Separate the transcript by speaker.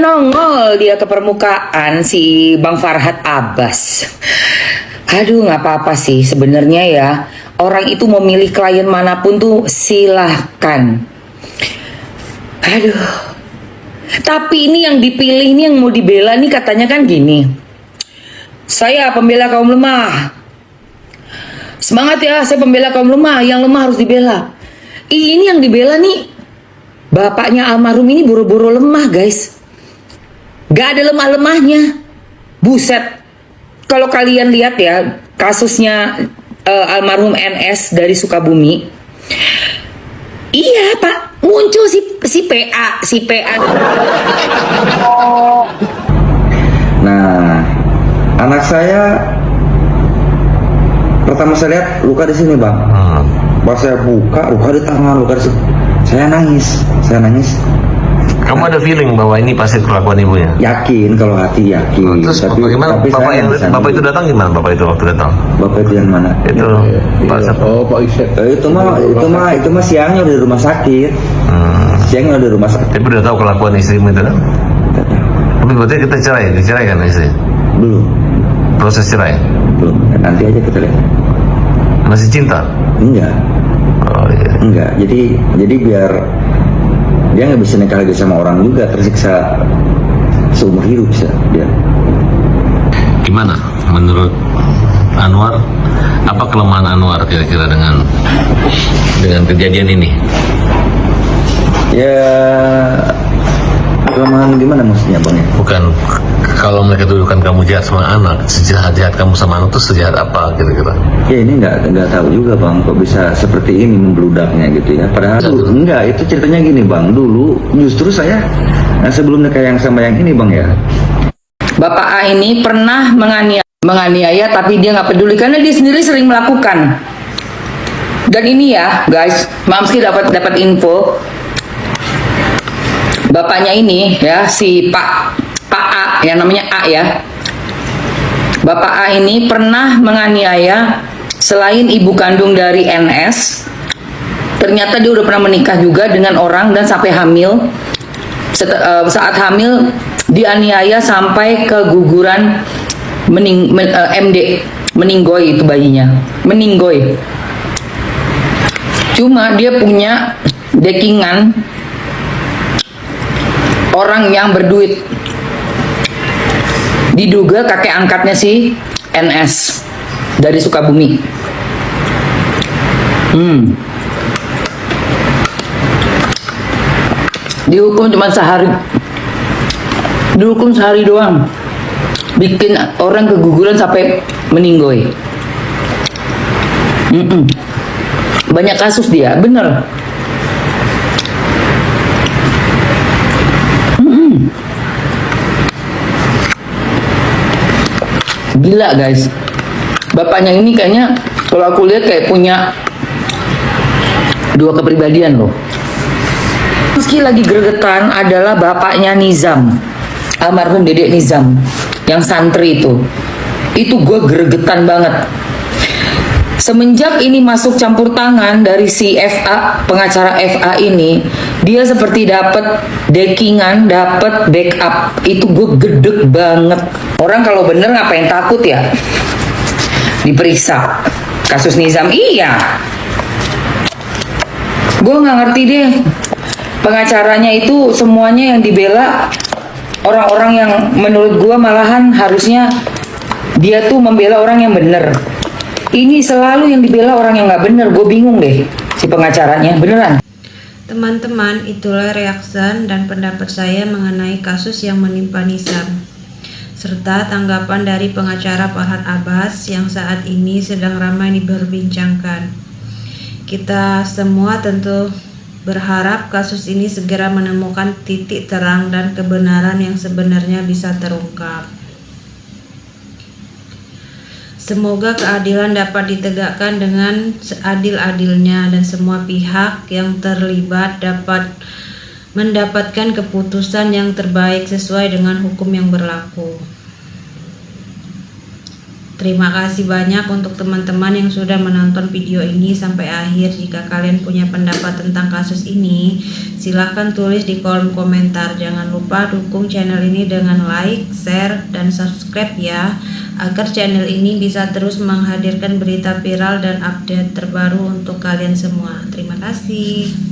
Speaker 1: Nongol dia ke permukaan si Bang Farhad Abbas. Aduh, nggak apa-apa sih sebenarnya ya. Orang itu mau milih klien manapun tuh silahkan. Aduh. Tapi ini yang dipilih, ini yang mau dibela nih katanya kan gini. Saya pembela kaum lemah. Semangat ya, saya pembela kaum lemah. Yang lemah harus dibela. Ini yang dibela nih. Bapaknya almarhum ini boro-boro lemah, guys. Gak ada lemah-lemahnya. Buset. Kalau kalian lihat ya kasusnya almarhum NS dari Sukabumi. Iya Pak, muncul si PA.
Speaker 2: Nah, anak saya pertama saya lihat luka di sini Bang. Pas saya buka luka di tangan, luka di sini. Saya nangis.
Speaker 3: Kamu ada feeling bahwa ini pasti kelakuan ibunya?
Speaker 2: Yakin, kalau hati yakin.
Speaker 3: Terus
Speaker 2: tapi
Speaker 3: bagaimana
Speaker 2: saya
Speaker 3: bapak itu datang gimana? Bapak itu waktu datang?
Speaker 2: Bapak itu yang mana?
Speaker 3: Itu
Speaker 2: Pak Isyek. Itu mah siangnya udah di rumah sakit. Siangnya udah di rumah sakit.
Speaker 3: Tapi udah tahu kelakuan istrimu itu kan? Tapi berarti kita dicerai kan istri?
Speaker 2: Belum.
Speaker 3: Proses cerai?
Speaker 2: Belum. Nanti aja kita lihat.
Speaker 3: Masih cinta?
Speaker 2: Enggak.
Speaker 3: Oh iya.
Speaker 2: Enggak. Jadi biar dia nggak bisa nikah lagi sama orang juga, tersiksa seumur hidup dia.
Speaker 3: Gimana menurut Anwar? Apa kelemahan Anwar kira-kira dengan kejadian ini?
Speaker 2: Ya, kelemahan gimana maksudnya Bang ya?
Speaker 3: Bukan, kalau mereka tuduhkan kamu jahat sama anak, sejahat-jahat kamu sama anak itu sejahat apa kira-kira?
Speaker 2: Ya ini nggak tahu juga Bang, kok bisa seperti ini membludaknya gitu ya. Padahal enggak, itu ceritanya gini Bang, dulu justru saya sebelum nikah yang sama yang ini Bang ya.
Speaker 1: Bapak A ini pernah menganiaya tapi dia nggak peduli karena dia sendiri sering melakukan. Dan ini ya guys, Mamski dapat info. Bapaknya ini ya si Pak A yang namanya A ya. Bapak A ini pernah menganiaya selain ibu kandung dari NS. Ternyata dia udah pernah menikah juga dengan orang dan sampai hamil. Saat hamil dianiaya sampai keguguran MD, meninggoy itu bayinya, meninggoy. Cuma dia punya backingan orang yang berduit, diduga kakek angkatnya si NS dari Sukabumi. Dihukum cuma sehari, dihukum sehari doang, bikin orang keguguran sampai meninggoy. Banyak kasus dia, bener. Gila guys, bapaknya ini kayaknya kalau aku lihat kayak punya dua kepribadian loh. Meski lagi gregetan adalah bapaknya Nizam, almarhum Dedek Nizam yang santri itu gue gregetan banget. Semenjak ini masuk campur tangan dari si FA, pengacara FA ini, dia seperti dapat backingan, dapat backup. Itu gue gedeg banget. Orang kalau bener ngapain takut ya? Diperiksa. Kasus Nizam, iya. Gue nggak ngerti deh. Pengacaranya itu semuanya yang dibela orang-orang yang menurut gue malahan harusnya dia tuh membela orang yang bener. Ini selalu yang dibela orang yang nggak bener. Gue bingung deh si pengacaranya, beneran.
Speaker 4: Teman-teman, itulah reaksi dan pendapat saya mengenai kasus yang menimpa Nizam, serta tanggapan dari pengacara Farhad Abbas yang saat ini sedang ramai diperbincangkan. Kita semua tentu berharap kasus ini segera menemukan titik terang dan kebenaran yang sebenarnya bisa terungkap. Semoga keadilan dapat ditegakkan dengan seadil-adilnya dan semua pihak yang terlibat dapat mendapatkan keputusan yang terbaik sesuai dengan hukum yang berlaku. Terima kasih banyak untuk teman-teman yang sudah menonton video ini sampai akhir. Jika kalian punya pendapat tentang kasus ini, silahkan tulis di kolom komentar. Jangan lupa dukung channel ini dengan like, share, dan subscribe ya, agar channel ini bisa terus menghadirkan berita viral dan update terbaru untuk kalian semua. Terima kasih.